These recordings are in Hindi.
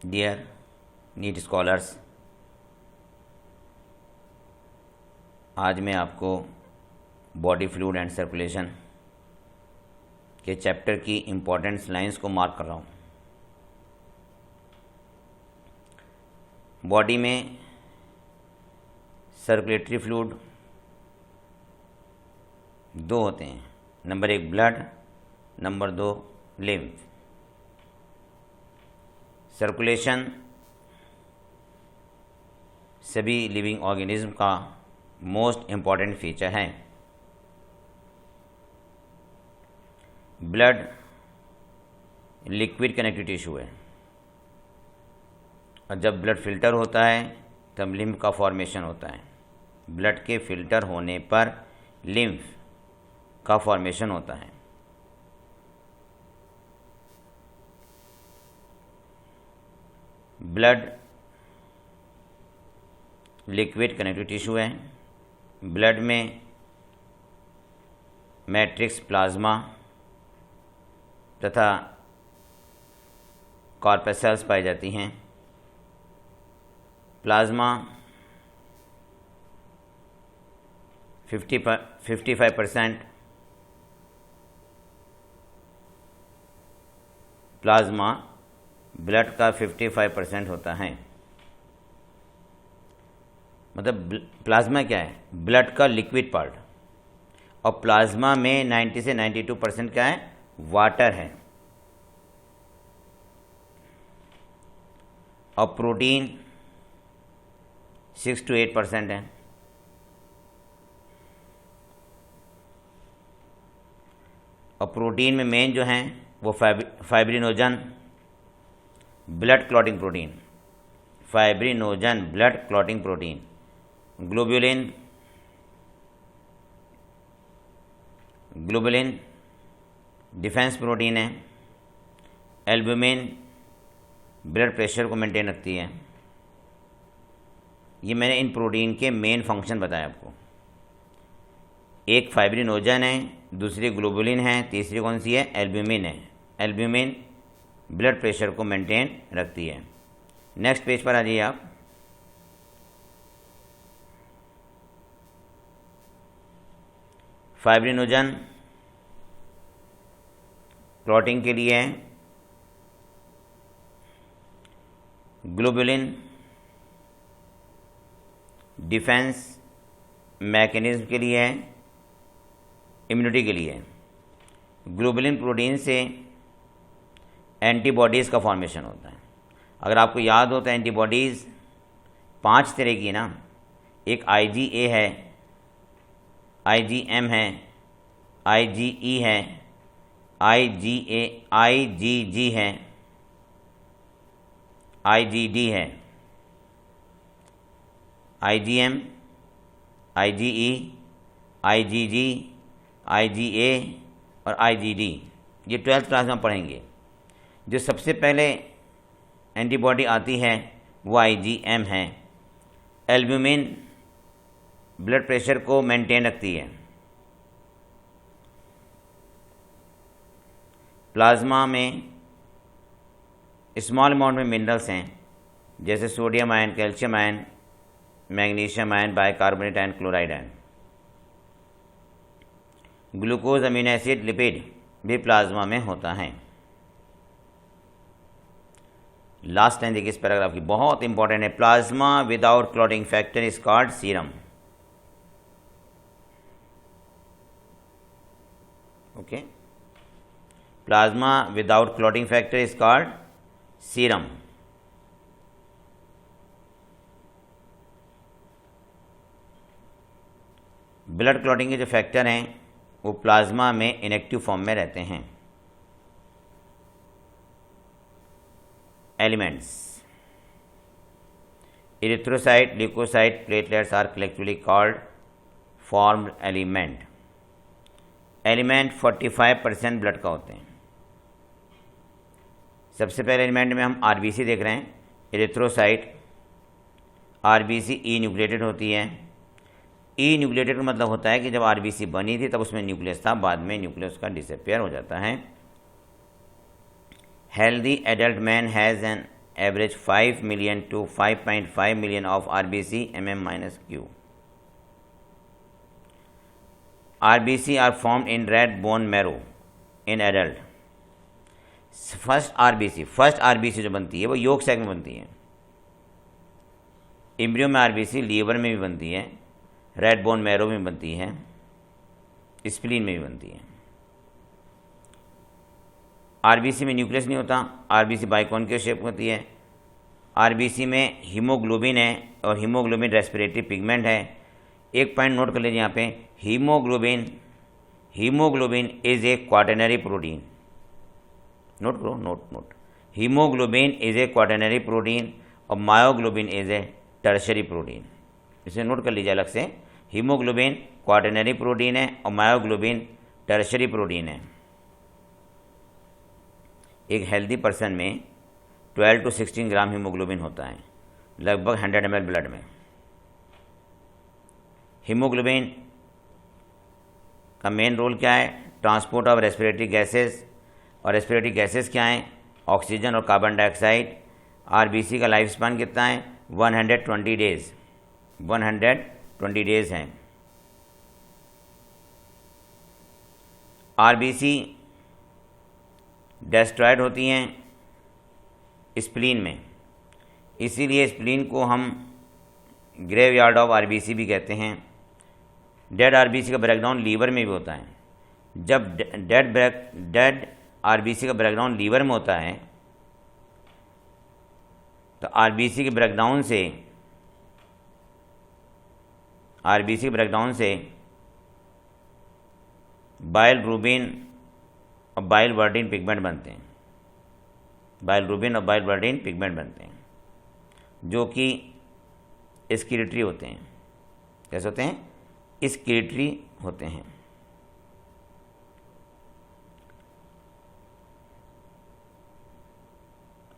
डियर नीट स्कॉलर्स, आज मैं आपको बॉडी फ्लूइड एंड सर्कुलेशन के चैप्टर की इम्पोर्टेंट लाइंस को मार्क कर रहा हूँ। बॉडी में सर्कुलेटरी फ्लूइड दो होते हैं, number 1 blood, number 2 lymph. Circulation सभी लिविंग ऑर्गेनिज्म का मोस्ट इम्पॉर्टेंट फीचर है। ब्लड लिक्विड कनेक्टिव टिश्यू है और जब ब्लड फिल्टर होता है तब लिम्फ का फॉर्मेशन होता है। ब्लड के फिल्टर होने पर लिम्फ का फॉर्मेशन होता है। ब्लड लिक्विड कनेक्टिव टिश्यू है। ब्लड में मैट्रिक्स, प्लाज्मा तथा कॉर्पस्कल्स पाई जाती हैं। प्लाज्मा 55% प्लाज्मा ब्लड का 55% होता है। मतलब प्लाज्मा क्या है? ब्लड का लिक्विड पार्ट। और प्लाज्मा में 90 से 92% क्या है? वाटर है। और प्रोटीन 6 to 8% है। और प्रोटीन में मेन जो हैं वो fibrinogen blood clotting protein, fibrinogen blood clotting protein, globulin defence protein है, एल्ब्यूमिन ब्लड प्रेशर को मेंटेन रखती है। ये मैंने इन प्रोटीन के मेन फंक्शन बताए आपको। एक फाइब्रिनोजन है, दूसरी ग्लोबुलिन है, तीसरी कौन सी है? एल्ब्यूमिन है। एल्ब्यूमिन ब्लड प्रेशर को मेंटेन रखती है। नेक्स्ट पेज पर आ जाइए आप। फाइब्रिनोजन क्लॉटिंग के लिए है, ग्लोबुलिन डिफेंस मैकेनिज्म के लिए है, इम्यूनिटी के लिए है। ग्लोबुलिन प्रोटीन से एंटीबॉडीज़ का फॉर्मेशन होता है। अगर आपको याद हो तो एंटीबॉडीज़ 5 तरह की ना, एक IgA है, IgM है, IgE है, IgG है, IgD है। IgM, IgE, IgG, IgA और IgD, ये 12th क्लास में पढ़ेंगे। जो सबसे पहले एंटीबॉडी आती है वो IgM है। एल्ब्यूमिन ब्लड प्रेशर को मेंटेन रखती है। प्लाज्मा में स्मॉल अमाउंट में मिनरल्स हैं, जैसे sodium ion, calcium ion, magnesium ion, bicarbonate ion, chloride ion. Glucose, amino acid, lipid भी प्लाज्मा में होता है। लास्ट लाइन देखिए इस पैराग्राफ की, बहुत इंपॉर्टेंट है। Plasma without clotting factor is called serum. Okay, plasma without clotting factor is called serum. Blood clotting के जो फैक्टर हैं वो प्लाज्मा में इनएक्टिव फॉर्म में रहते हैं। Elements, erythrocyte, leucocyte, platelets are collectively called formed element. Element 45% blood का होते हैं। सबसे पहले एलिमेंट में हम आरबीसी देख रहे हैं, इरिथ्रोसाइट। आरबीसी ई न्यूक्लिएटेड होती है। ई न्यूक्लिएटेड का मतलब होता है कि जब आरबीसी बनी थी तब उसमें न्यूक्लियस था, बाद में न्यूक्लियस का डिसअपियर हो जाता है। Healthy adult man has an average 5 million to 5.5 million of RBC mm minus Q. RBC are formed in red bone marrow in adult. First RBC जो बनती है वो yolk sac में बनती है. एम्ब्रियो में आरबीसी लीवर में भी बनती है, रेड बोन मैरो में बनती है, स्प्लीन में भी बनती है. आरबीसी में न्यूक्लियस नहीं होता, आरबीसी बाइकॉन्केव शेप होती है. आरबीसी में हीमोग्लोबिन है और हीमोग्लोबिन रेस्पिरेटरी पिगमेंट है. एक पॉइंट नोट कर लीजिए यहाँ पे, haemoglobin is a quaternary protein. Note करो, note. Haemoglobin is a quaternary protein और myoglobin is a tertiary protein. इसे नोट कर लीजिए अलग से. हीमोग्लोबिन क्वाटरनरी प्रोटीन है और मायोग्लोबिन टर्शरी प्रोटीन है. एक हेल्दी पर्सन में 12 to 16 ग्राम हीमोग्लोबिन होता है, लगभग 100 ml ब्लड में. हीमोग्लोबिन का मेन रोल क्या है? Transport of respiratory gases. और रेस्पिरेटरी गैसेस क्या हैं? ऑक्सीजन और कार्बन डाइऑक्साइड. आरबीसी का लाइफ स्पान कितना है? 120 डेज. 120 डेज हैं. आरबीसी डेस्ट्रॉयड होती हैं स्प्लीन में, इसीलिए स्प्लीन को हम ग्रेवयार्ड ऑफ आरबीसी भी कहते हैं. डेड आरबीसी का ब्रेकडाउन लीवर में भी होता है. जब डेड आरबीसी का ब्रेकडाउन लीवर में होता है तो आरबीसी के ब्रेकडाउन से बाइलरुबिन और बाइलवर्डिन पिगमेंट बनते हैं. जो कि एक्सक्रीटरी होते हैं. कैसे होते हैं? एक्सक्रीटरी होते हैं.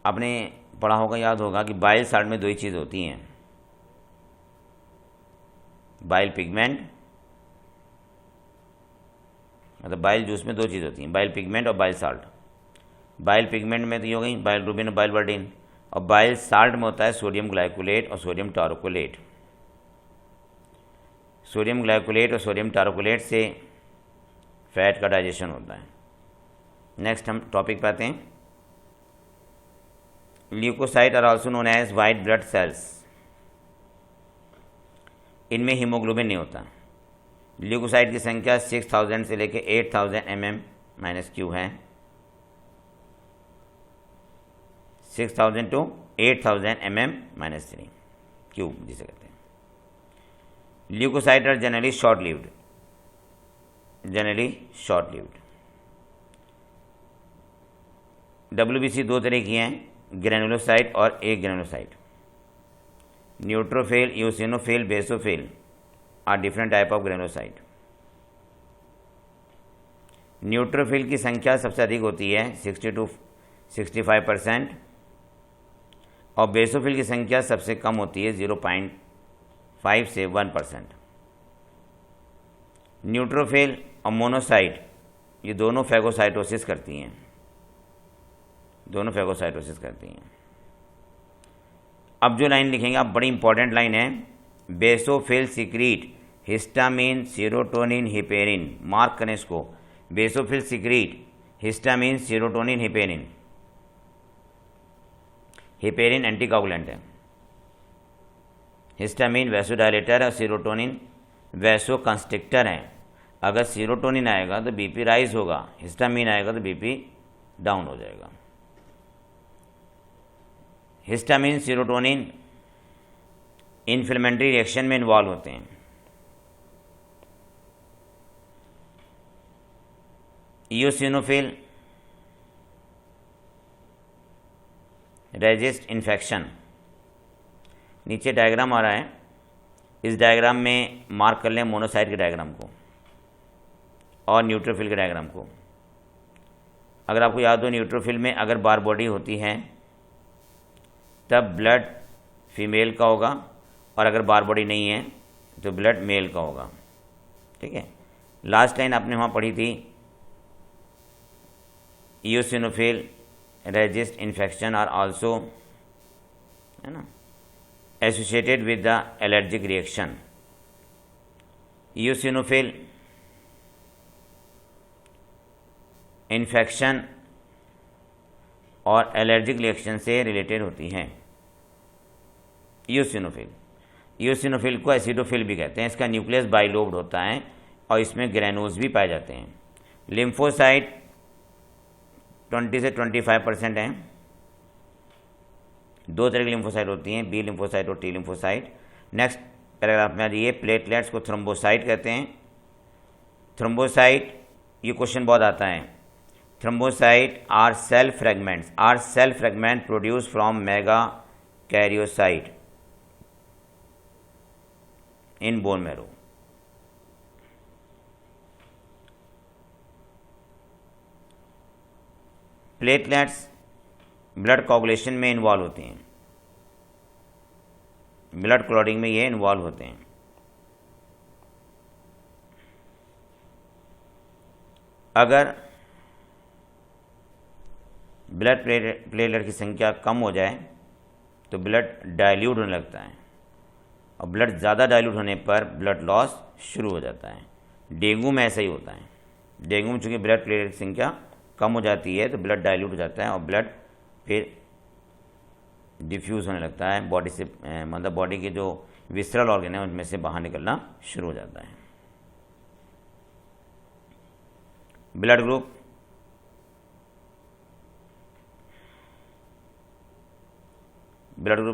आपने पढ़ा होगा, याद होगा कि बाइल साल्ट में दो ही चीज़ होती हैं, बाइल पिगमेंट, मतलब बाइल जूस में दो चीज़ होती हैं, बाइल पिगमेंट और बाइल साल्ट. बाइल पिगमेंट में तो ये हो गई बाइलरुबिन और बाइलवर्डिन, और बाइल साल्ट में होता है सोडियम ग्लाइकोलेट और सोडियम टारोकोलेट. सोडियम ग्लाइकोलेट और सोडियम टारोकोलेट से फैट का डाइजेशन होता है. नेक्स्ट हम टॉपिक पे आते हैं. Leucocyte are also known as white blood cells. इनमें हीमोग्लोबिन नहीं होता. ल्यूकोसाइट की संख्या 6000 से लेकर 8000 mm-Q है. 6000 to 8000 mm-Q जिसे कहते हैं. Leucocyte are generally short lived. WBC दो तरह की हैं, ग्रेनुलोसाइट और agranulocyte. Neutrophil, eosinophil, basophil are different type of granulocyte. Neutrophil की संख्या सबसे अधिक होती है 60 to 65%, और बेसोफिल की संख्या सबसे कम होती है 0.5 से 1%. न्यूट्रोफिल और मोनोसाइट ये दोनों फैगोसाइटोसिस करती हैं. अब जो लाइन लिखेंगे आप, बड़ी इंपॉर्टेंट लाइन है. Basophil secrete histamine, serotonin, heparin. Mark करें इसको. Basophil secrete histamine, serotonin, heparin. Heparin anticoagulant है, हिस्टामिन वैसोडायलेटर है, सीरोटोनिन वैसो कंस्ट्रिक्टर है. अगर सीरोटोनिन आएगा तो बीपी राइज होगा, हिस्टामिन आएगा तो बीपी डाउन हो जाएगा. हिस्टामिन, सीरोटोनिन इन्फ्लेमेटरी रिएक्शन में इन्वॉल्व होते हैं. Eosinophil resist infection. नीचे डायग्राम आ रहा है, इस डायग्राम में मार्क कर लें मोनोसाइट के डायग्राम को और न्यूट्रोफिल के डायग्राम को. अगर आपको याद हो, न्यूट्रोफिल में अगर बार बॉडी होती है तब ब्लड फीमेल का होगा, और अगर बार बॉडी नहीं है तो ब्लड मेल का होगा. ठीक है. लास्ट लाइन आपने वहाँ पढ़ी थी, eosinophil resist infection are also है ना, associated with the allergic reaction. Eosinophil infection और एलर्जिक रिएक्शन से रिलेटेड होती हैं। यूसिनोफिल को एसिडोफिल भी कहते हैं। इसका न्यूक्लियस बाइलोब्ड होता है और इसमें ग्रेनोज भी पाए जाते हैं। लिम्फोसाइट 20 से 25% हैं। दो तरह की लिम्फोसाइट होती हैं, बी लिम्फोसाइट और टी लिम्फोसाइट। नेक्स्ट पैराग्राफ में ये प्लेटलेट्स को थ्रोम्बोसाइट कहते हैं। थ्रोम्बोसाइट, ये क्वेश्चन बहुत आता है। Thrombocyte are cell fragment produce from megakaryocyte in bone marrow. Platelets blood coagulation में इन्वॉल्व होते हैं, ब्लड क्लॉटिंग में ये इन्वॉल्व होते हैं। अगर ब्लड प्लेटलेट की संख्या कम हो जाए तो ब्लड डाइल्यूट होने लगता है, और ब्लड ज़्यादा डाइल्यूट होने पर ब्लड लॉस शुरू हो जाता है। डेंगू में ऐसा ही होता है। डेंगू में चूँकि ब्लड प्लेटलेट की संख्या कम हो जाती है तो ब्लड डाइल्यूट हो जाता है और ब्लड फिर डिफ्यूज़ होने लगता है बॉडी से, मतलब बॉडी के जो विसरल ऑर्गन है उनमें से बाहर निकलना शुरू हो जाता है। ब्लड ग्रुप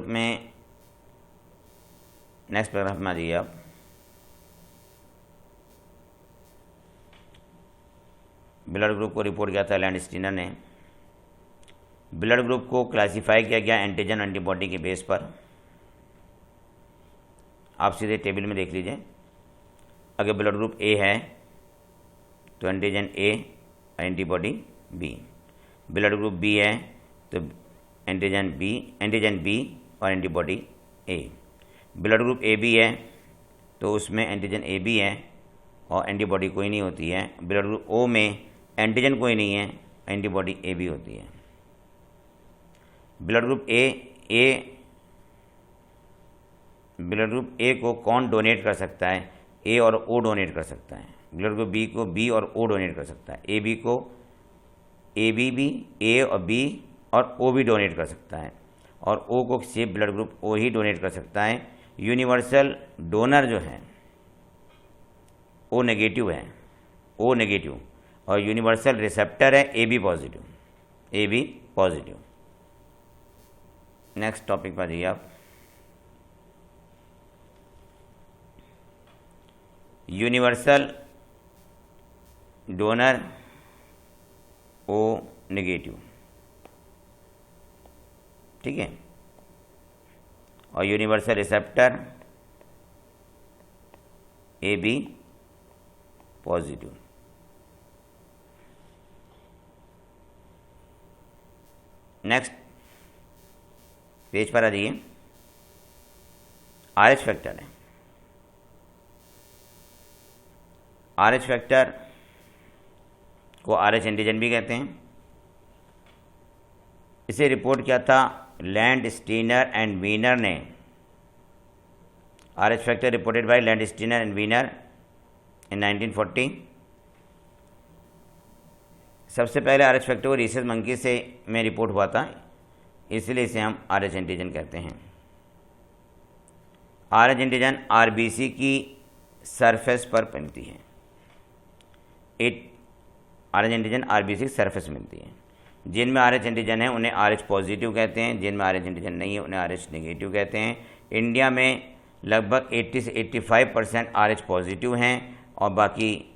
में नेक्स्ट पैराग्राफ में आ जाइए आप। ब्लड ग्रुप को रिपोर्ट किया था लैंडस्टीनर ने। ब्लड ग्रुप को क्लासिफाई किया गया एंटीजन एंटीबॉडी के बेस पर। आप सीधे टेबल में देख लीजिए। अगर ब्लड ग्रुप ए है तो एंटीजन ए और antibody B. Blood group B है तो एंटीजन बी और antibody A. Blood group A B है तो उसमें एंटीजन ए बी है और एंटीबॉडी कोई नहीं होती है। ब्लड ग्रुप ओ में एंटीजन कोई नहीं है, एंटीबॉडी ए बी होती है। ब्लड ग्रुप ए को कौन डोनेट कर सकता है? ए और ओ डोनेट कर सकता है। ब्लड ग्रुप बी को बी और ओ डोनेट कर सकता है। ए बी को ए बी भी, ए और बी और ओ भी डोनेट कर सकता है, और ओ को सिर्फ ब्लड ग्रुप ओ ही डोनेट कर सकता है। यूनिवर्सल डोनर जो है ओ नेगेटिव है, ओ नेगेटिव, और यूनिवर्सल रिसेप्टर है A B positive. Next topic पर जाइए आप। यूनिवर्सल डोनर ओ नेगेटिव, ठीक है, और universal receptor A B positive. Next page पर आ जाइए। आर एच फैक्टर है। आर एच फैक्टर को आर एच एंटीजन भी कहते हैं। इसे रिपोर्ट किया था लैंडस्टीनर एंड वीनर ने। R H factor reported by Landsteiner and Wiener in 1940। सबसे पहले आर एच फैक्टर को रीसेस मंकी से में रिपोर्ट हुआ था, इसलिए इसे हम आर एच एंटीजन कहते हैं। आर एच एंटीजन आरबीसी की सरफेस पर बनती है। आर एच एंटीजन आरबीसी की सरफेस मिलती है। जिनमें आर एच एंटीजन है उन्हें आर एच पॉजिटिव कहते हैं, जिनमें आर एच एंटीजन नहीं है उन्हें आर एच नेगेटिव कहते हैं। इंडिया में लगभग 80 से 85% आर एच पॉजिटिव हैं और बाकी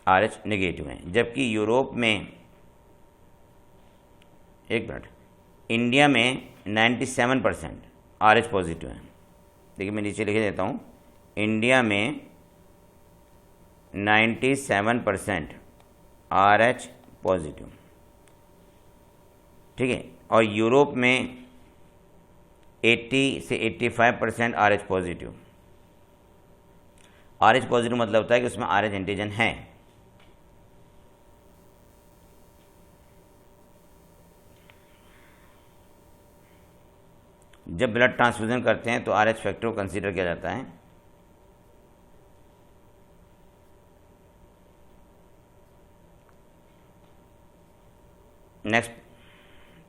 आर एच नेगेटिव हैं, जबकि यूरोप में, एक मिनट, इंडिया में 97% आर एच पॉजिटिव हैं। देखिए मैं नीचे लिख देता हूँ, इंडिया में 97% आर एच पॉजिटिव, ठीक है, और यूरोप में 80 से 85% R H positive. R H positive मतलब होता है कि उसमें आर एच एंटीजन है। जब ब्लड ट्रांसफ्यूज़न करते हैं तो RH फैक्टर को कंसीडर किया जाता है। नेक्स्ट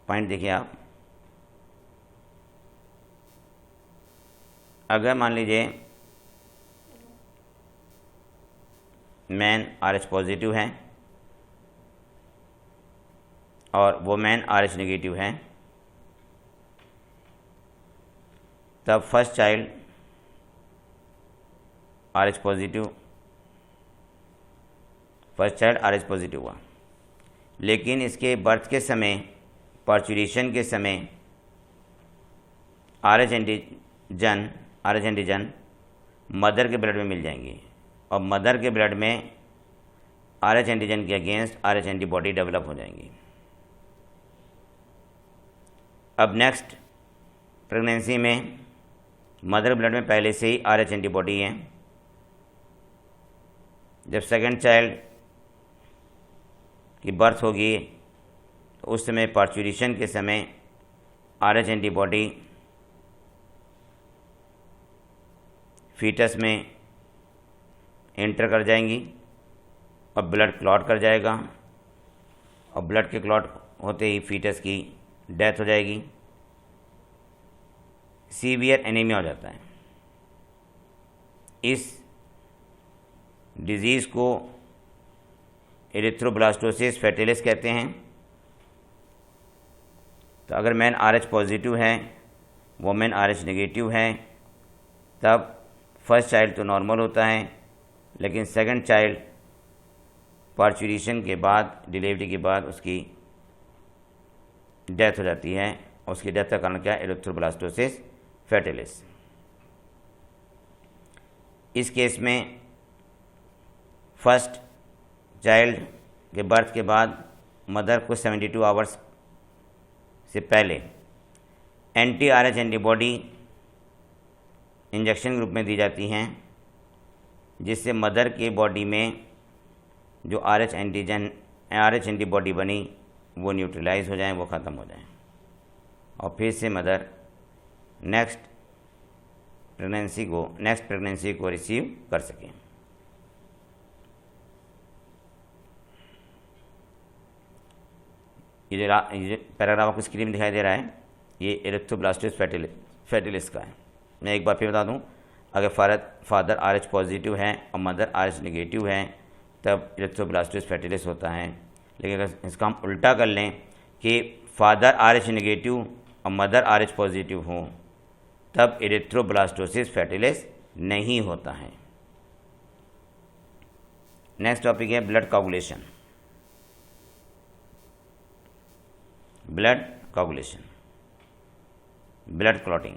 पॉइंट देखिए आप, अगर मान लीजिए मैन RH पॉजिटिव है और वो मैन RH नेगेटिव है, तब फर्स्ट चाइल्ड RH पॉजिटिव हुआ, लेकिन इसके बर्थ के समय, पार्चुरेशन के समय RH एंटीजन मदर के ब्लड में मिल जाएंगी और मदर के ब्लड में RH एंटीजन के अगेंस्ट RH एंटीबॉडी डेवलप हो जाएंगी। अब नेक्स्ट प्रेगनेंसी में मदर ब्लड में पहले से ही RH एंटीबॉडी है। जब सेकंड चाइल्ड की बर्थ होगी तो उस समय पार्चुरेशन के समय RH एंटीबॉडी फीटस में एंटर कर जाएंगी और ब्लड क्लॉट कर जाएगा और ब्लड के क्लॉट होते ही फीटस की डेथ हो जाएगी, सीवियर एनीमिया हो जाता है। इस डिजीज़ को एरिथ्रोब्लास्टोसिस फैटिलिस कहते हैं। तो अगर मैन RH पॉजिटिव है, वोमेन RH नेगेटिव है, तब फर्स्ट चाइल्ड तो नॉर्मल होता है, लेकिन सेकंड चाइल्ड पार्चुरेशन के बाद, डिलीवरी के बाद उसकी डेथ हो जाती है। उसकी डेथ का कारण क्या है? एरिथ्रोब्लास्टोसिस फैटिलिस। इस केस में फर्स्ट चाइल्ड के बर्थ के बाद मदर को 72 आवर्स से पहले एंटी RH एंटीबॉडी इंजेक्शन के रूप में दी जाती हैं, जिससे मदर के बॉडी में जो RH एंटीबॉडी बनी वो न्यूट्रलाइज हो जाए, वो ख़त्म हो जाए और फिर से मदर नेक्स्ट प्रेगनेंसी को रिसीव कर सकें। ये जो पैराग्राफ आपको स्क्रीन में दिखाई दे रहा है, ये एरिथ्रोब्लास्टोसिस फैटिलिस का है। मैं एक बार फिर बता दूं, अगर फादर RH पॉजिटिव है और मदर RH नेगेटिव है तब एरिथ्रोब्लास्टोसिस फैटिलिस होता है। लेकिन अगर इसका हम उल्टा कर लें कि फादर RH नेगेटिव और मदर RH पॉजिटिव हो, तब एरिथ्रोब्लास्टोसिस फैटिलिस नहीं होता है। नेक्स्ट टॉपिक है ब्लड कोगुलेशन। Blood clotting.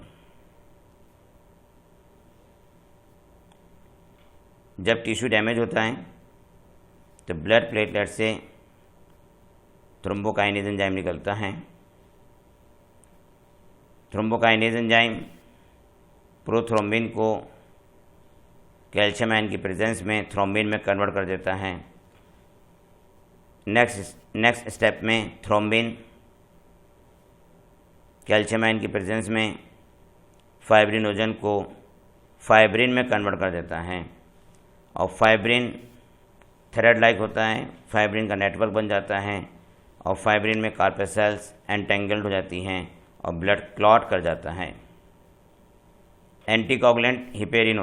जब टिश्यू डैमेज होता है तो ब्लड प्लेटलेट से थ्रोम्बोकाइनेज एंजाइम निकलता है। थ्रोम्बोकाइनेज एंजाइम प्रोथ्रोम्बिन को कैल्शियम आयन की प्रेजेंस में थ्रोम्बिन में कन्वर्ट कर देता है। नेक्स्ट स्टेप में थ्रोम्बिन कैल्शियम आयन की प्रेजेंस में फाइब्रिनोजन को फाइब्रिन में कन्वर्ट कर देता है और फाइब्रिन थ्रेड लाइक होता है, फाइब्रिन का नेटवर्क बन जाता है और फाइब्रिन में कार्पेसेल्स एंटेंगल्ड हो जाती हैं और ब्लड क्लॉट कर जाता है। एंटीकोगुलेंट हिपेरिन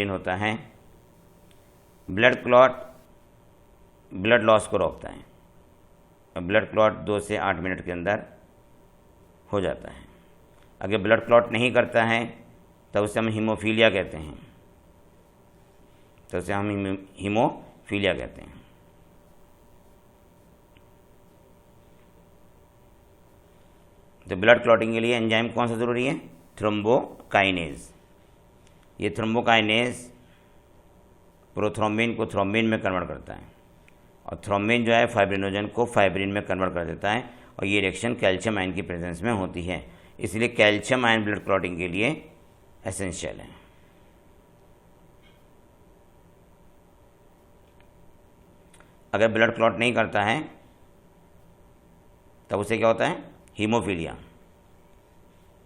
होता है। ब्लड क्लॉट ब्लड लॉस को रोकता है और ब्लड क्लॉट 2 से 8 मिनट के अंदर हो जाता है। अगर ब्लड क्लॉट नहीं करता है तो उसे हम हीमोफीलिया कहते हैं। तो ब्लड क्लॉटिंग के लिए एंजाइम कौन सा ज़रूरी है? थ्रोम्बोकाइनेज। ये थ्रोम्बोकाइनेज प्रोथ्रोम्बिन को थ्रोम्बिन में कन्वर्ट करता है और थ्रोम्बिन जो है फाइब्रिनोजन को फाइब्रिन में कन्वर्ट कर देता है और ये रिएक्शन कैल्शियम आयन की प्रेजेंस में होती है। इसलिए कैल्शियम आयन ब्लड क्लॉटिंग के लिए एसेंशियल है। अगर ब्लड क्लॉट नहीं करता है तब उसे क्या होता है? हीमोफीलिया।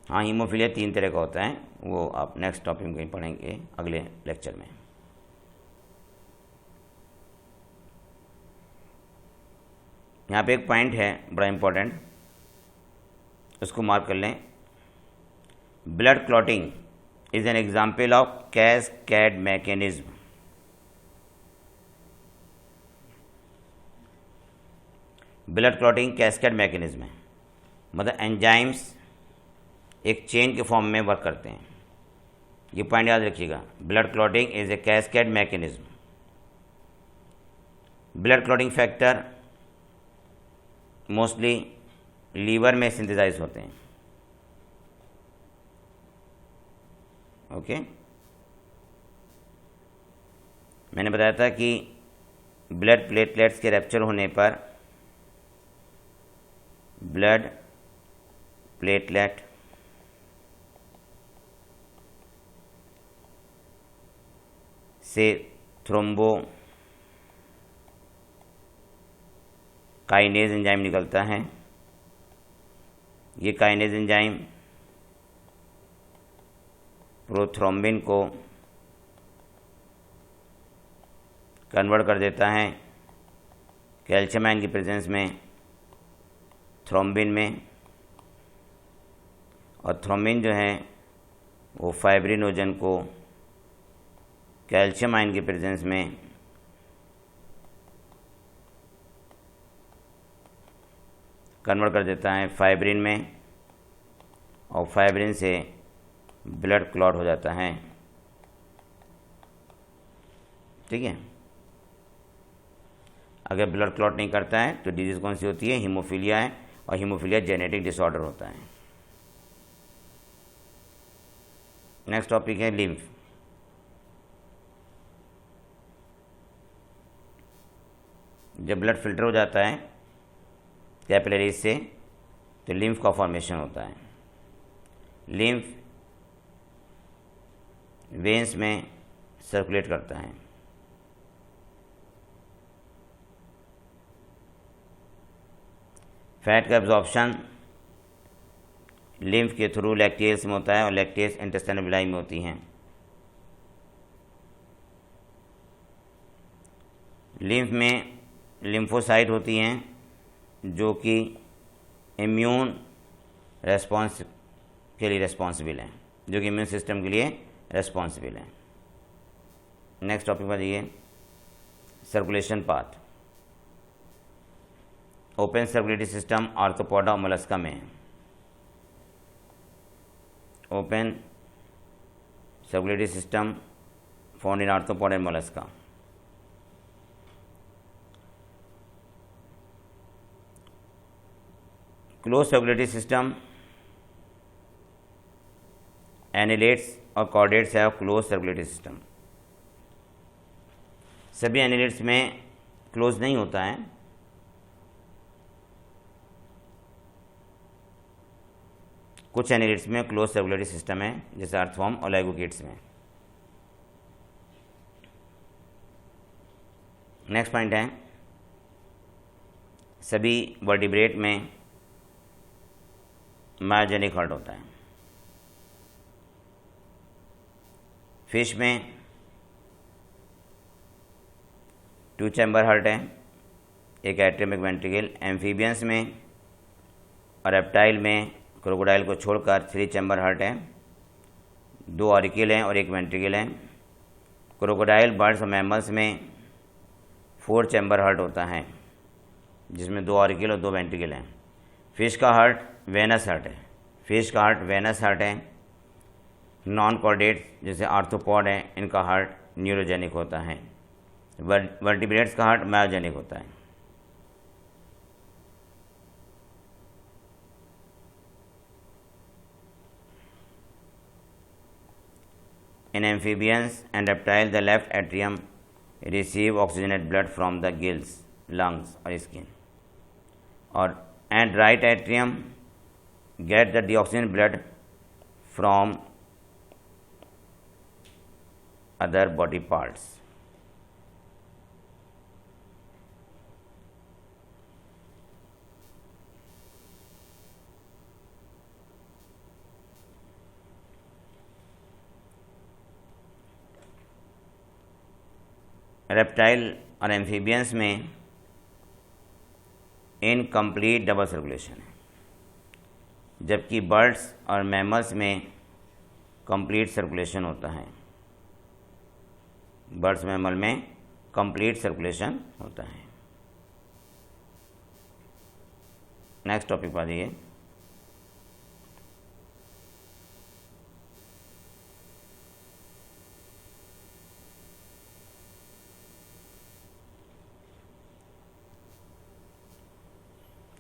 हाँ, हीमोफीलिया 3 तरह का होता है, वो आप नेक्स्ट टॉपिक में कहीं पढ़ेंगे अगले लेक्चर में। यहाँ पे एक पॉइंट है बड़ा इम्पोर्टेंट, उसको मार्क कर लें। Blood clotting is an example of cascade mechanism. Blood clotting cascade mechanism है, मतलब एंजाइम्स एक चेन के फॉर्म में वर्क करते हैं। ये पॉइंट याद रखिएगा, blood clotting is a cascade mechanism. Blood clotting factor mostly liver में सिंथेसाइज होते हैं। ओके, मैंने बताया था कि ब्लड प्लेटलेट्स के रैप्चर होने पर ब्लड प्लेटलेट से थ्रोम्बो काइनेज एंजाइम निकलता है। ये काइनेज एंजाइम प्रोथ्रोम्बिन को कन्वर्ट कर देता है कैल्शियम आयन की प्रेजेंस में थ्रोम्बिन में, और थ्रोम्बिन जो है वो फाइब्रिनोजन को कैल्शियम आयन की प्रेजेंस में कन्वर्ट कर देता है फाइब्रिन में, और फाइब्रिन से ब्लड क्लॉट हो जाता है। ठीक है, अगर ब्लड क्लॉट नहीं करता है तो डिजीज़ कौन सी होती है? हीमोफीलिया है, और हीमोफीलिया जेनेटिक डिसऑर्डर होता है। नेक्स्ट टॉपिक है लिम्फ। जब ब्लड फिल्टर हो जाता है कैपिलरीज से तो लिम्फ का फॉर्मेशन होता है। लिम्फ वेन्स में सर्कुलेट करता है। फैट का एब्जॉर्प्शन लिम्फ के थ्रू लैक्टेज में होता है, और लैक्टेज इंटेस्टाइनल विलाई में होती हैं। लिम्फ में लिम्फोसाइट होती हैं जो कि इम्यून रेस्पॉन्स के लिए रेस्पॉन्सिबल हैं, जो कि इम्यून सिस्टम के लिए रेस्पॉन्सिबल हैं। नेक्स्ट टॉपिक पर जाइए, circulation path. Open circulatory system arthropoda और मोलस्का में है। Open circulatory system found in arthropoda and Mollusca. Close circulatory system annelids और कॉर्डेट्स है क्लोज सर्कुलेटरी सिस्टम। सभी एनिलेट्स में क्लोज नहीं होता है, कुछ एनिलेट्स में क्लोज सर्कुलेटरी सिस्टम है, जैसे अर्थवॉर्म और लाइगोकेट्स में। नेक्स्ट पॉइंट है, सभी वर्टिब्रेट में मायोजेनिक हार्ट होता है। फिश में 2 चैम्बर हार्ट है, एक एट्रियम एक वेंट्रिकल। एम्फीबियंस में और रेप्टाइल में क्रोकोडाइल को छोड़कर 3 चैम्बर हार्ट है, 2 ऑरिकल हैं और एक वेंट्रिकल है। क्रोकोडाइल, बर्ड्स और मैमल्स में 4 चैम्बर हार्ट होता है, जिसमें 2 ऑरिकल और 2 वेंट्रिकल हैं। फिश का हार्ट वेनस हार्ट है, फिश का हार्ट वेनस हार्ट है। नॉन कॉर्डेट जैसे आर्थ्रोपॉड है, इनका हार्ट न्यूरोजेनिक होता है। वर्टिब्रेट्स का हार्ट मायोजेनिक होता है। In amphibians and reptiles, the left atrium receive oxygenated blood from the gills, lungs or skin, and right atrium get the deoxygenated blood from other body parts. Reptile और एम्फीबियंस में इनकम्प्लीट डबल सर्कुलेशन है, जबकि बर्ड्स और मैमल्स में कंप्लीट सर्कुलेशन होता है। बर्ड्स मैमल में कंप्लीट सर्कुलेशन होता है। नेक्स्ट टॉपिक पर आ जाइए।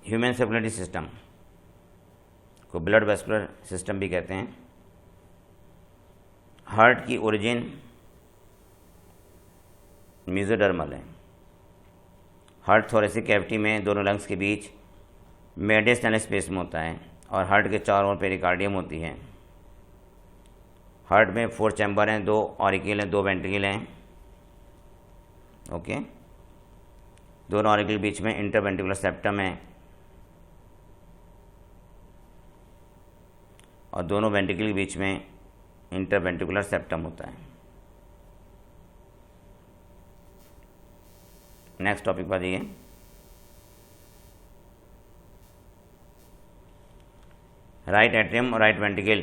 ह्यूमन सर्कुलेटरी सिस्टम को ब्लड वेस्कुलर सिस्टम भी कहते हैं। हार्ट की ओरिजिन मेसोडर्मल है। हार्ट थोरेसिक कैविटी में दोनों लंग्स के बीच मेडिस्टल स्पेस में होता है और हार्ट के चारों ओर पेरिकार्डियम होती है। हार्ट में 4 चैम्बर हैं, 2 ऑरिकल हैं, 2 वेंट्रिकल हैं। ओके, दोनों ऑरिकल के बीच में इंटरवेंट्रिकुलर सेप्टम है और दोनों वेंट्रिकल के बीच में इंटरवेंट्रिकुलर सेप्टम होता है। नेक्स्ट टॉपिक पर जाइए। राइट एट्रियम और राइट वेंट्रिकल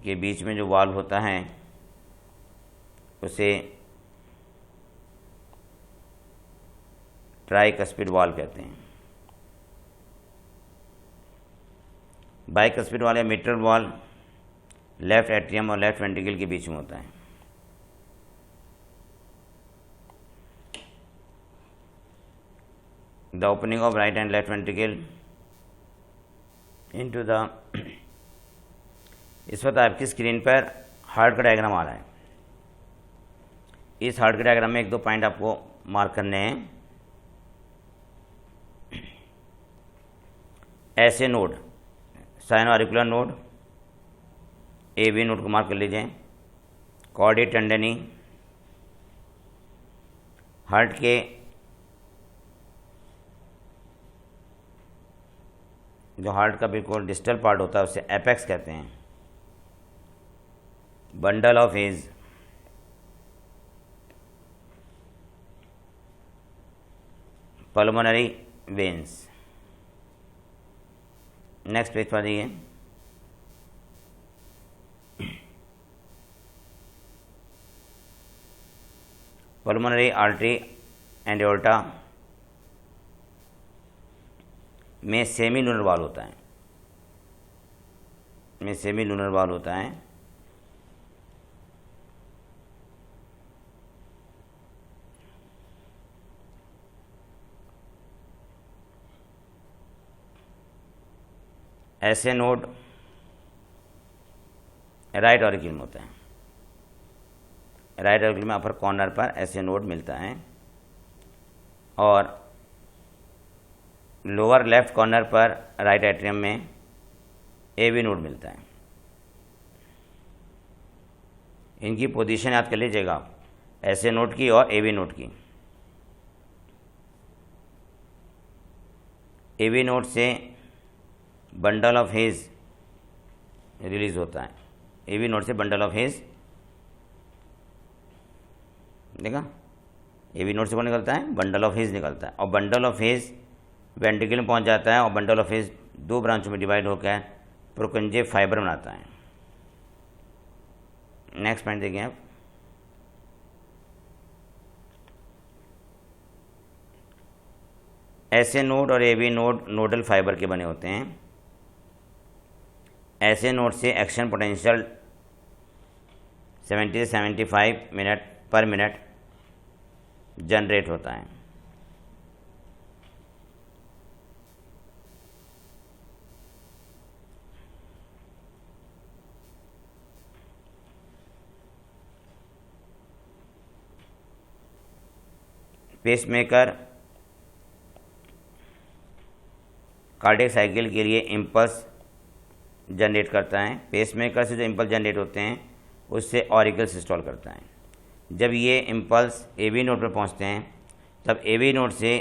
के बीच में जो वाल्व होता है उसे ट्राइकस्पिड वाल्व कहते हैं। बाइकस्पिड वाले मिट्रल वाल्व लेफ्ट एट्रियम और लेफ्ट वेंट्रिकल के बीच में होता है। The opening of right and left ventricle into the, इस वक्त आपकी स्क्रीन पर हार्ट का डायग्राम आ रहा है। इस हार्ट के डायग्राम में 1-2 पॉइंट आपको मार्क करने हैं। SA node, sino auricular node, AV node को मार्क कर लीजिए। कॉर्डी टेंडनी, हार्ट के जो हार्ट का बिल्कुल डिस्टल पार्ट होता है उसे एपेक्स कहते हैं। Bundle of his, pulmonary veins. Next page पर जाइए। पल्मोनरी आर्टरी एंड एओर्टा में सेमी लूनर वाल होता है, में सेमी लूनर वाल होता है। ऐसे नोड राइट ऑरिकल में होता है। राइट ऑरिकल में अपर कॉर्नर पर ऐसे नोड मिलता है और लोअर लेफ्ट कॉर्नर पर राइट एट्रियम में एवी नोड मिलता है। इनकी पोजीशन याद कर लीजिएगा आप, ऐसे नोड की और एवी नोड की। एवी नोड से बंडल ऑफ हेज रिलीज होता है। एवी नोड से बंडल ऑफ हेज, देखा, एवी नोड से कौन निकलता है? बंडल ऑफ हेज निकलता है और बंडल ऑफ हेज वेंट्रिकल में पहुंच जाता है और बंडल ऑफ हेज 2 ब्रांचों में डिवाइड होकर प्रोकंजे फाइबर बनाता है। नेक्स्ट पॉइंट देखिए आप। ऐसे नोड और एवी नोड नोडल फाइबर के बने होते हैं। ऐसे नोड से एक्शन पोटेंशियल 70 से 75 मिनट पर मिनट जनरेट होता है। पेसमेकर कार्डियक साइकिल के लिए इम्पल्स जनरेट करता है। पेसमेकर से जो इम्पल्स जनरेट होते हैं उससे ऑरिकल सिस्टोल करता है। जब ये इम्पल्स एवी नोड पर पहुंचते हैं तब एवी नोड से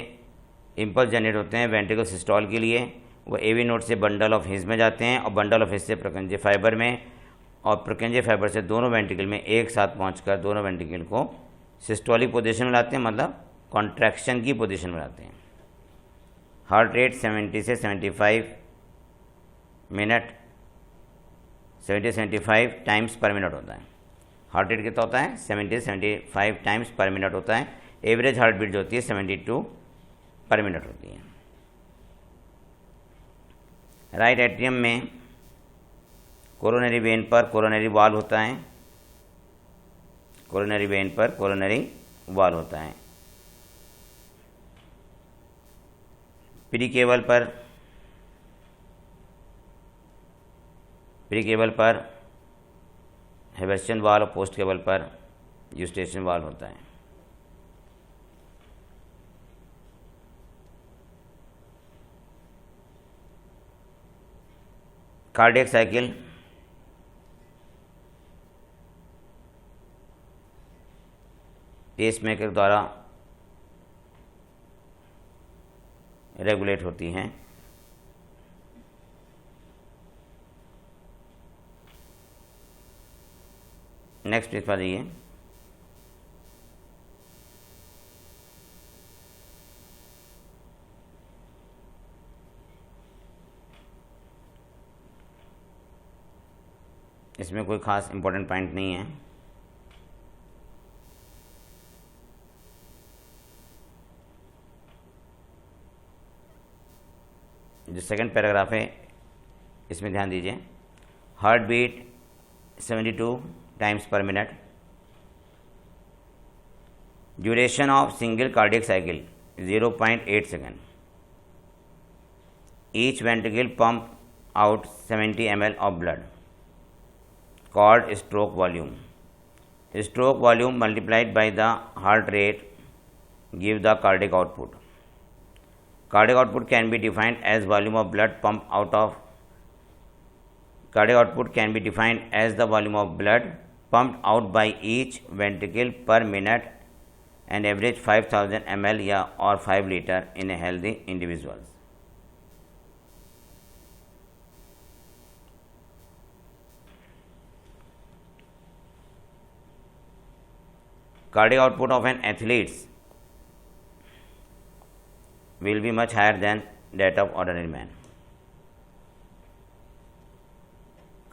इम्पल्स जनरेट होते हैं वेंट्रिकल सिस्टोल के लिए। वो एवी नोड से बंडल ऑफ हिज में जाते हैं और बंडल ऑफ हिज से प्रकंजे फाइबर में, और प्रकंजे फाइबर से दोनों वेंट्रिकल में एक साथ पहुंचकर दोनों वेंट्रिकल को सिस्टोलिक पोजीशन में लाते हैं, मतलब कॉन्ट्रैक्शन की पोजीशन में लाते हैं। हार्ट रेट 70 से 75 मिनट 70-75 टाइम्स पर मिनट होता है। हार्ट रेट कितना होता है? 70-75 टाइम्स पर मिनट होता है। एवरेज हार्ट बीट जो होती है 72 पर मिनट होती है। राइट एट्रियम में कोरोनरी वेन पर कोरोनरी वॉल होता है। कोरोनरी वेन पर कोरोनरी वॉल होता है। प्रीकेबल पर हेबर्शियन वॉल और पोस्ट केबल पर यूस्टेशियन वॉल होता है। कार्डियक साइकिल पेसमेकर द्वारा रेगुलेट होती हैं। नेक्स्ट पेज पर जाइए। इसमें कोई ख़ास इम्पोर्टेंट पॉइंट नहीं है। जो सेकंड पैराग्राफ है इसमें ध्यान दीजिए। Heart beat 72 times per minute. Duration of single cardiac cycle 0.8 second. Each ventricle pump out 70 ml of blood. Called stroke volume. Stroke volume multiplied by the heart rate give the cardiac output. Cardiac output can be defined as volume of blood pumped out of cardiac output can be defined as the volume of blood pumped out by each ventricle per minute and average 5000 ml या or 5 liter in a healthy individuals. Cardiac output of an athlete's will be much higher than that of ordinary man.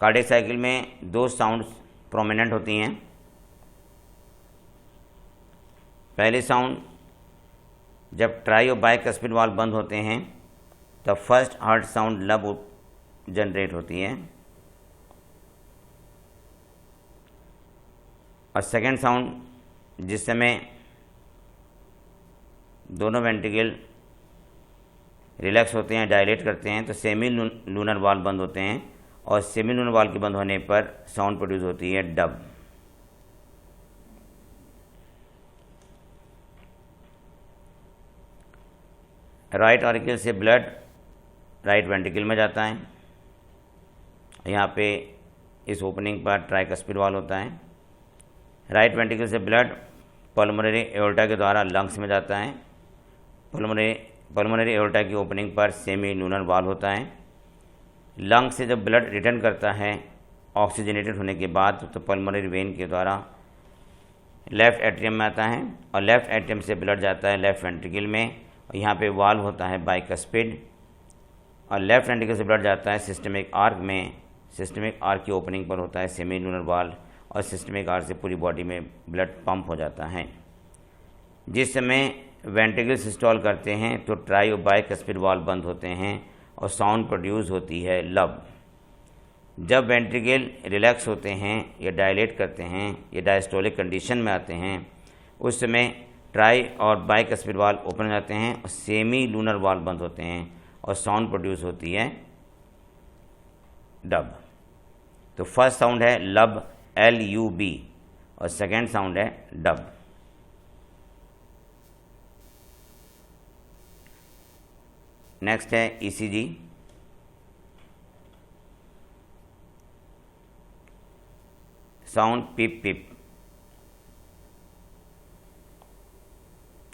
Cardiac cycle में दो साउंड्स प्रोमिनेंट होती हैं। पहली साउंड जब ट्राई और बाइकस्पिड वाल्व बंद होते हैं तब फर्स्ट हार्ट साउंड लब जनरेट होती है, और सेकेंड साउंड जिस समय दोनों वेंट्रिकल रिलैक्स होते हैं, डायलेट करते हैं, तो सेमी लूनर वाल्व बंद होते हैं, और सेमी लूनर वाल्व के बंद होने पर साउंड प्रोड्यूस होती है डब। राइट ऑरिकल से ब्लड राइट वेंट्रिकल में जाता है। यहाँ पे इस ओपनिंग पर ट्राइकस्पिड वाल्व होता है। राइट वेंट्रिकल से ब्लड पल्मोनरी एओर्टा के द्वारा लंग्स में जाता है। पल्मोनरी एओर्टा की ओपनिंग पर सेमी लूनर वाल्व होता है। लंग से जब ब्लड रिटर्न करता है ऑक्सीजनेटेड होने के बाद तो पल्मोनरी वेन के द्वारा लेफ़्ट एट्रियम में आता है, और लेफ़्ट एट्रियम से ब्लड जाता है लेफ़्ट वेंट्रिकल में, और यहाँ पे वाल्व होता है बाइकस्पिड, और लेफ़्ट वेंट्रिकल से ब्लड जाता है सिस्टमिक आर्क में। सिस्टमिक आर्क की ओपनिंग पर होता है सेमी लूनर वाल्व, और सिस्टमिक आर्क से पूरी बॉडी में ब्लड पंप हो जाता है। जिस समय वेंट्रिकल सिस्टॉल करते हैं तो ट्राई और बाइकस्पिड वाल्व बंद होते हैं और साउंड प्रोड्यूस होती है लब। जब वेंट्रिकल रिलैक्स होते हैं या डायलेट करते हैं या डायस्टोलिक कंडीशन में आते हैं उस समय ट्राई और बाइकस्पिड वाल्व ओपन हो जाते हैं और सेमी लूनर वाल्व बंद होते हैं और साउंड प्रोड्यूस होती है डब। तो फर्स्ट साउंड है लब LUB और सेकेंड साउंड है डब। नेक्स्ट है ECG। Sound pip pip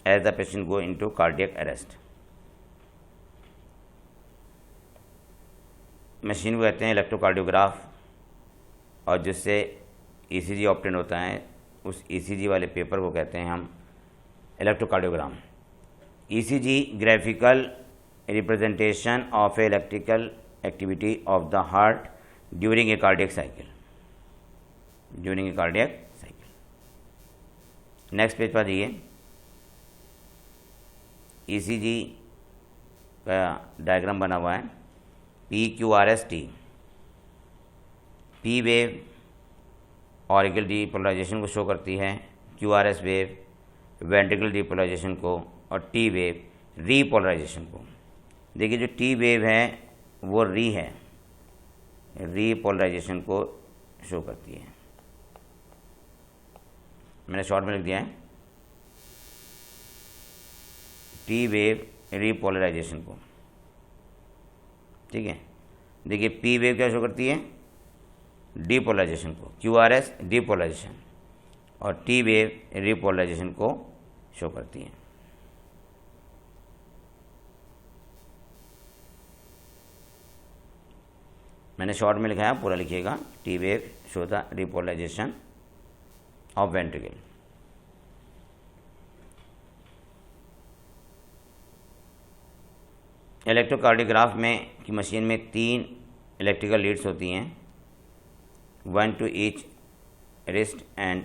as the patient go into cardiac arrest. Machine को कहते हैं इलेक्ट्रोकार्डियोग्राफ, और जिससे ECG ऑब्टेन होता है उस ईसीजी वाले पेपर को कहते हैं हम electrocardiogram. ECG graphical representation of A electrical activity of the heart during a cardiac cycle, during a cardiac cycle. Next page पर जाइए। ईसीजी का डायग्राम बना हुआ है, PQRST। P wave auricle depolarisation को शो करती है, QRS वेव वेंट्रिकल डीपोलराइजेशन को, और T वेव रीपोलराइजेशन को। देखिए जो T वेव है वो रीपोलराइजेशन को शो करती है। मैंने शॉर्ट में लिख दिया है T वेव रीपोलराइजेशन को, ठीक है। देखिए P वेव क्या शो करती है, डीपोलराइजेशन को, QRS डीपोलराइजेशन, और T वेव रीपोलराइजेशन को शो करती है। मैंने शॉर्ट में लिखा है, पूरा लिखिएगा। T wave show the repolarisation of ventricle. Electrocardiograph में की मशीन में 3 इलेक्ट्रिकल लीड्स होती हैं, 1 to each wrist and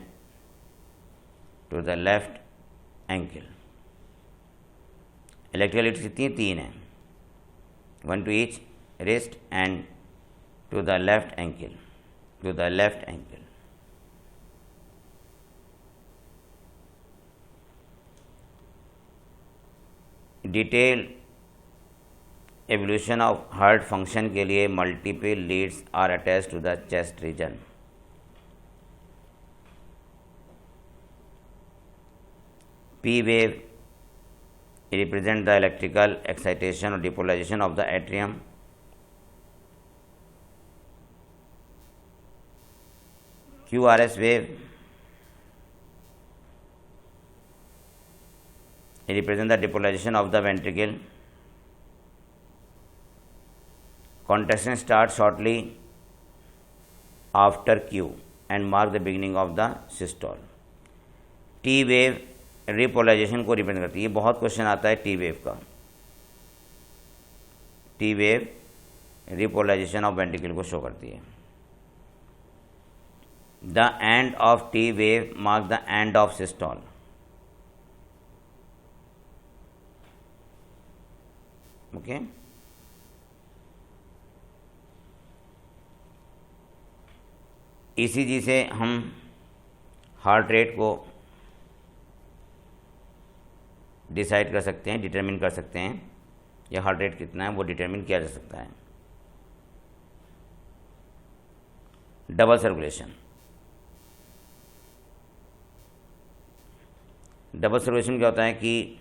to the left ankle। Electrical leads कितनी? 3 हैं, 1 to each wrist and to the left ankle, to the left ankle। Detail evolution of heart function के लिए multiple leads are attached to the chest region. P wave represent the electrical excitation or depolarization of the atrium। QRS wave represent the depolarization of the ventricle। Contraction starts shortly after Q and mark the beginning of the systole। T wave repolarisation को रिप्रेजेंट करती है। बहुत क्वेश्चन आता है टी वेव का। T wave repolarisation of ventricle को शो करती है। The end of T wave mark the end of systole. Okay, ECG से हम हार्ट रेट को डिसाइड कर सकते हैं, डिटरमिन कर सकते हैं, या हार्ट रेट कितना है वो डिटरमिन किया जा सकता है। Double circulation. डबल सर्कुलेशन क्या होता है कि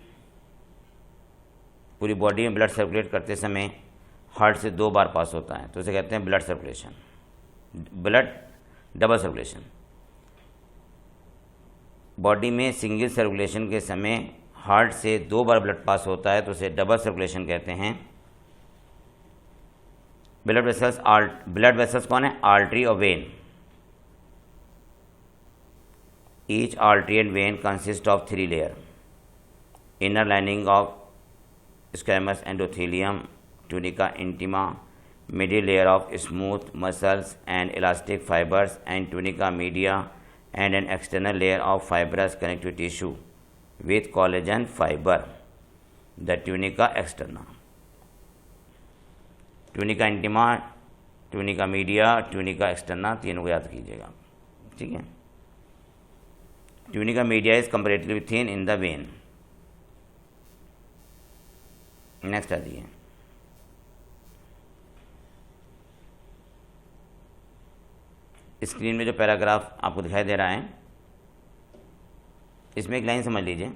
पूरी बॉडी में ब्लड सर्कुलेट करते समय हार्ट से 2 बार पास होता है, तो उसे कहते हैं blood circulation, blood double circulation. Body में सिंगल सर्कुलेशन के समय हार्ट से 2 बार ब्लड पास होता है तो उसे डबल सर्कुलेशन कहते हैं। ब्लड वेसल्स कौन है? आर्टरी और vein. Each artery and vein consist of 3 layer. Inner lining of squamous endothelium, tunica intima, middle layer of smooth muscles and elastic fibres and tunica media, and an external layer of fibrous connective tissue with collagen fiber, the tunica externa। Tunica intima, tunica media, tunica externa, तीनों को याद कीजिएगा, ठीक है। Tunica media is comparatively thin in the vein. Next आ जाइए। स्क्रीन में जो पैराग्राफ आपको दिखाई दे रहा है, इसमें एक लाइन समझ लीजिए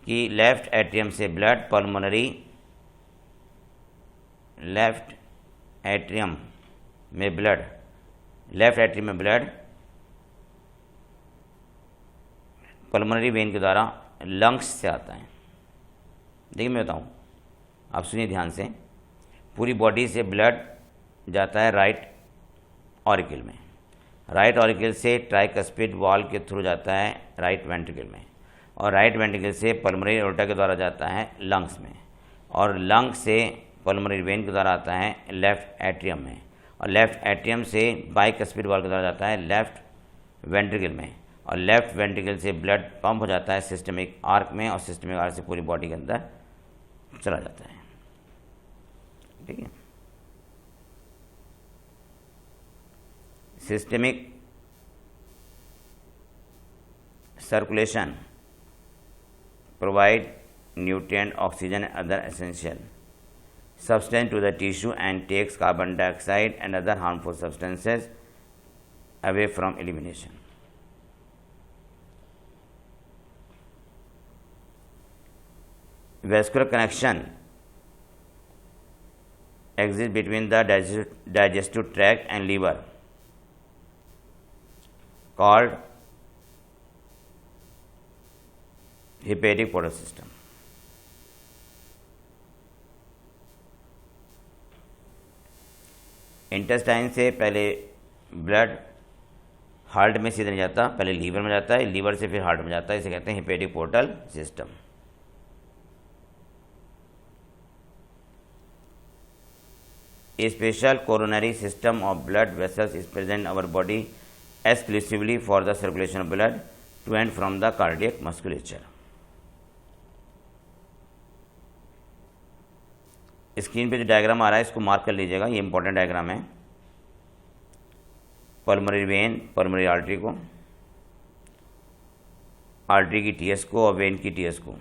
कि लेफ्ट एट्रियम से ब्लड पल्मोनरी, लेफ्ट एट्रियम में ब्लड, लेफ्ट एट्रियम में ब्लड पल्मोनरी वेन के द्वारा लंग्स से आता है। देखिए मैं बताऊँ, आप सुनिए ध्यान से। पूरी बॉडी से ब्लड जाता है राइट ऑरिकल में, राइट ऑरिकल से ट्राइकस्पिड वॉल के थ्रू जाता है राइट वेंट्रिकल में, और राइट वेंट्रिकल से पल्मोनरी एओर्टा के द्वारा जाता है लंग्स में, और लंग से पल्मोनरी वेन के द्वारा आता है लेफ्ट एट्रियम में, और लेफ्ट एट्रियम से बाइकस्पिड वॉल के द्वारा जाता है लेफ्ट वेंट्रिकल में, और लेफ्ट वेंट्रिकल से ब्लड पंप हो जाता है सिस्टमिक आर्क में, और सिस्टमिक आर्क से पूरी बॉडी के अंदर चला जाता है। ठीक है, systemic circulation provide nutrient, oxygen and other essential substance to the tissue and takes carbon dioxide and other harmful substances away from elimination. Vascular connection exists between the digestive tract and liver called hepatic portal system. Intestine से पहले ब्लड हार्ट में सीधे नहीं जाता, पहले लीवर में जाता है, लीवर से फिर हार्ट में जाता है, इसे कहते हैं hepatic portal system. A special coronary system of blood vessels is present in our body exclusively for the circulation of blood to and from the cardiac musculature. Screen पे जो डायग्राम आ रहा है इसको मार्क कर लीजिएगा, ये इंपॉर्टेंट डायग्राम है। पल्मोनरी वेन, पल्मोनरी आर्टरी को, आर्टरी की टीएस को और वेन की टीएस को,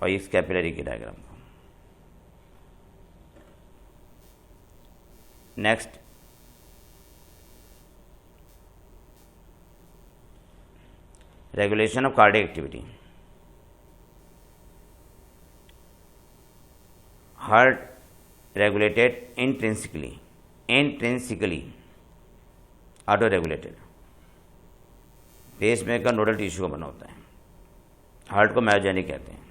और इस कैपिलरी के डायग्राम को। Next, regulation of cardiac activity. Heart regulated intrinsically, auto-regulated। Pacemaker nodal tissue का बना होता है। हार्ट को मायोजेनिक कहते हैं।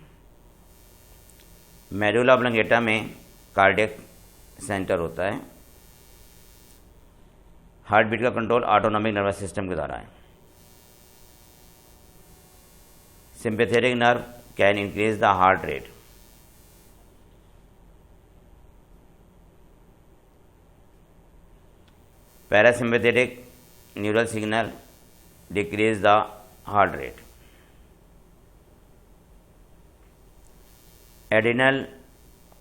मेडुला ऑब्लंगेटा में कार्डियक सेंटर होता है। हार्ट बीट का कंट्रोल ऑटोनॉमिक नर्वस सिस्टम के द्वारा है। Sympathetic nerve can increase the heart rate. Parasympathetic neural signal decrease the heart rate. Adrenal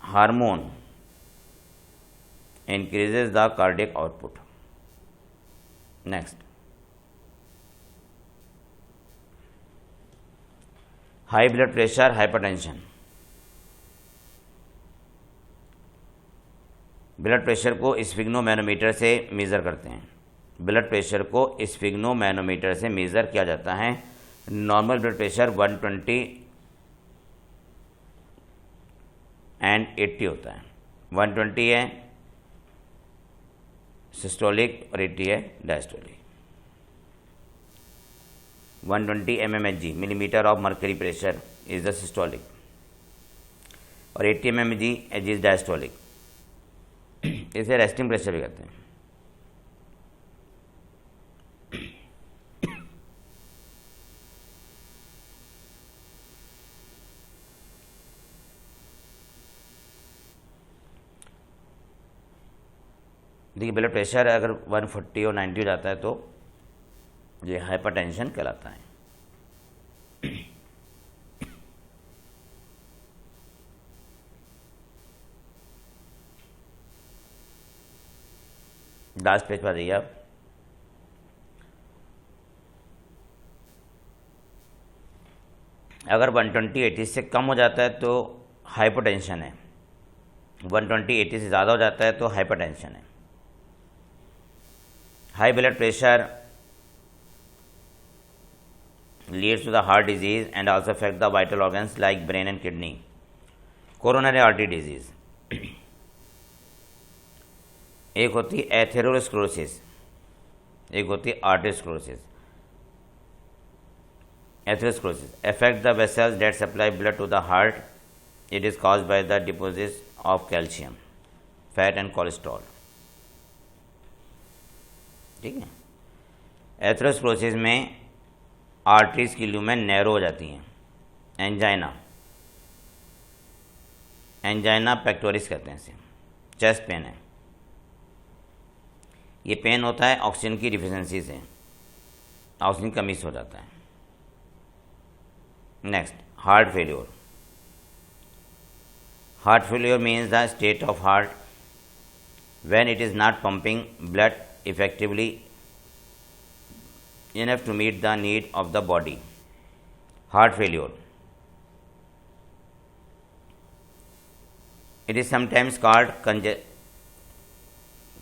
hormone increases the cardiac output. Next, high blood pressure, hypertension। Blood pressure को स्फिग्नोमैनोमीटर से मेज़र करते हैं। ब्लड प्रेशर को स्फिग्नोमैनोमीटर से मेज़र किया जाता है। नॉर्मल ब्लड प्रेशर 120 एंड 80 होता है। 120 है सिस्टोलिक और 80 है diastolic. 120 mmHg millimetre of mercury pressure is the systolic, और 80 mmHg इज डायस्टोलिक। इसे रेस्टिंग प्रेशर भी कहते हैं। देखिए, ब्लड प्रेशर अगर 140 और 90 हो जाता है तो ये हाइपरटेंशन कहलाता है। लास्ट पेज पर आइए आप। अगर 120 80 से कम हो जाता है तो हाइपरटेंशन है, 120 80 से ज़्यादा हो जाता है तो हाइपरटेंशन है। High blood pressure leads to the heart disease and also affect the vital organs like brain and kidney. Coronary artery disease, एक होती है एथेरोस्क्लेरोसिस, एक होती है arteriosclerosis. Atherosclerosis affect the vessels that supply blood to the heart. It is caused by the deposits of calcium, fat and cholesterol। ठीक है। एथेरोस्क्लेरोसिस में आर्टरीज की ल्यूमेन नैरो हो जाती हैं। एंजाइना पेक्टोरिस कहते हैं इसे। चेस्ट पेन है, ये पेन होता है ऑक्सीजन की डिफिशिएंसी से, ऑक्सीजन कमी से हो जाता है। Next, heart failure. Heart failure means the state of heart when it is not pumping blood effectively enough to meet the need of the body. Heart failure. It is sometimes called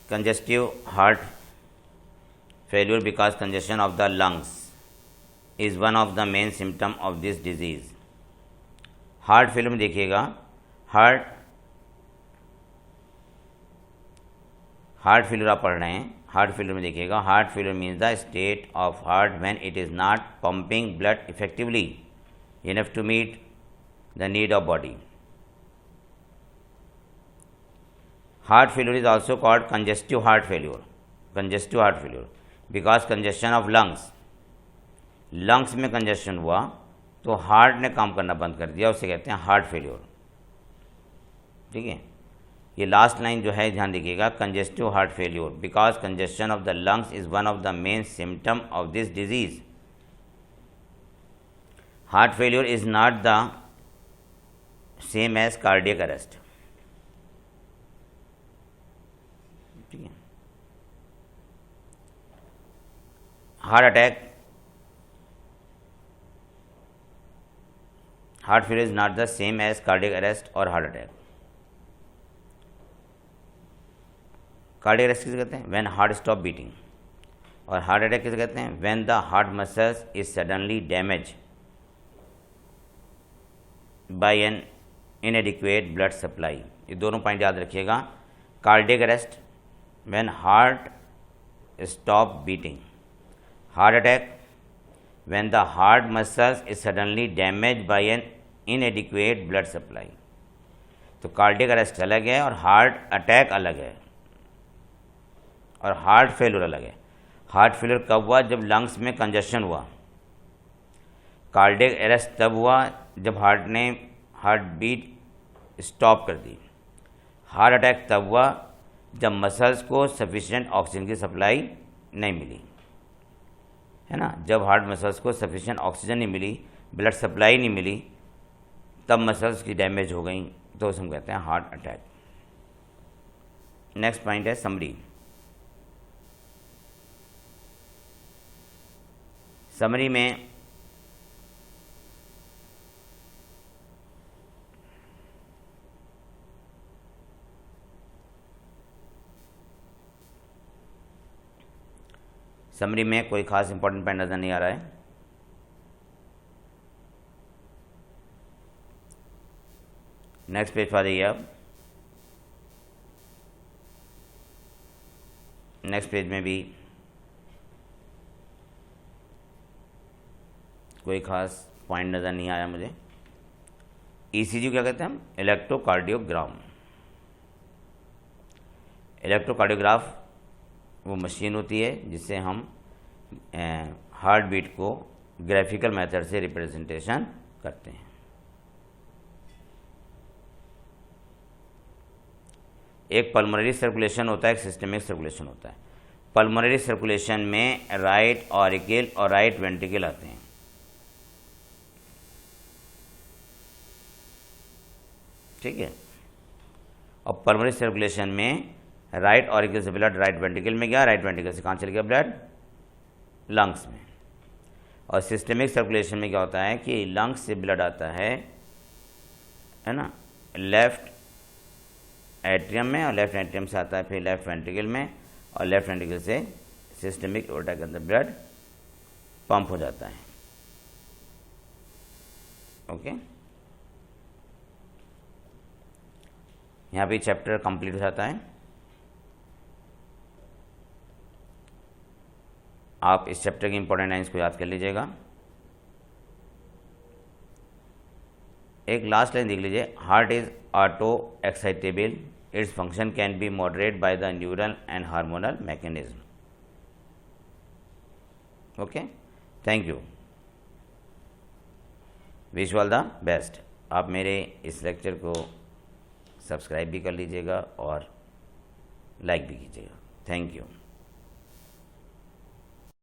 congestive heart failure because congestion of the lungs is one of the main symptom of this disease. Heart failure में देखिएगा, हार्ट फेल्यूर आप पढ़ रहे हैं, हार्ट फेल्यूर में देखिएगा, heart failure means the state of heart when it is not pumping blood effectively enough to meet the need of body. Heart failure is also called congestive heart failure because congestion of lungs में कंजेशन हुआ तो हार्ट ने काम करना बंद कर दिया, उसे कहते हैं हार्ट फेल्यूर। ठीक है, ये लास्ट लाइन जो है ध्यान दीजिएगा, congestive heart failure because congestion of the lungs is one of the main symptom of this disease. Heart failure is not the same as cardiac arrest. ठीक है, heart failure is not the same as cardiac arrest और हार्ट अटैक। कार्डियक अरेस्ट किसे कहते हैं? When heart stop beating. और हार्ट अटैक किसे कहते हैं? When the heart muscles is suddenly damage by an inadequate blood supply. ये दोनों पॉइंट याद रखिएगा। Cardiac arrest when heart stop beating, heart attack when the heart muscles is suddenly damage by an inadequate blood supply. तो कार्डियक अरेस्ट अलग है और हार्ट अटैक अलग है और हार्ट फेल्यूर अलग है। हार्ट फेल्यूर कब हुआ? जब लंग्स में कंजेशन हुआ। कार्डियक अरेस्ट तब हुआ जब हार्ट ने हार्ट बीट स्टॉप कर दी। हार्ट अटैक तब हुआ जब मसल्स को सफिशिएंट ऑक्सीजन की सप्लाई नहीं मिली, है ना। जब हार्ट मसल्स को सफिशिएंट ऑक्सीजन नहीं मिली, ब्लड सप्लाई नहीं मिली, तब मसल्स की डैमेज हो गई, तो उसे हम कहते हैं हार्ट अटैक। नेक्स्ट पॉइंट है समरी। समरी में कोई खास इंपॉर्टेंट पॉइंट नज़र नहीं आ रहा है। नेक्स्ट पेज पर आइए आप। नेक्स्ट पेज में भी कोई खास पॉइंट नज़र नहीं आया मुझे। ईसीजी क्या कहते हैं हम? इलेक्ट्रोकार्डियोग्राफ वो मशीन होती है जिससे हम हार्ट बीट को ग्राफिकल मेथड से रिप्रेजेंटेशन करते हैं। एक पल्मोनरी सर्कुलेशन होता है, एक सिस्टमिक सर्कुलेशन होता है। पल्मोनरी सर्कुलेशन में राइट ऑरिकल और राइट वेंट्रिकल आते हैं। ठीक है, और पल्मोनरी सर्कुलेशन में राइट ऑरिकल से ब्लड राइट वेंट्रिकल में गया, राइट वेंट्रिकल से कहाँ चल गया ब्लड? लंग्स में। और सिस्टमिक सर्कुलेशन में क्या होता है कि लंग्स से ब्लड आता है ना, लेफ्ट एट्रियम में, और लेफ्ट एट्रियम से आता है फिर लेफ्ट वेंट्रिकल में, और लेफ्ट वेंट्रिकल से सिस्टमिक एओर्टा के अंदर ब्लड पंप हो जाता है। ओके, यहाँ पे चैप्टर कंप्लीट हो जाता है। आप इस चैप्टर की इंपॉर्टेंट लाइन्स को याद कर लीजिएगा। एक लास्ट लाइन देख लीजिए। Heart is auto excitable, its function can be moderate by the neural and hormonal mechanism. Okay, thank you, wish all the best. आप मेरे इस लेक्चर को सब्सक्राइब भी कर लीजिएगा और लाइक भी कीजिएगा। Thank you.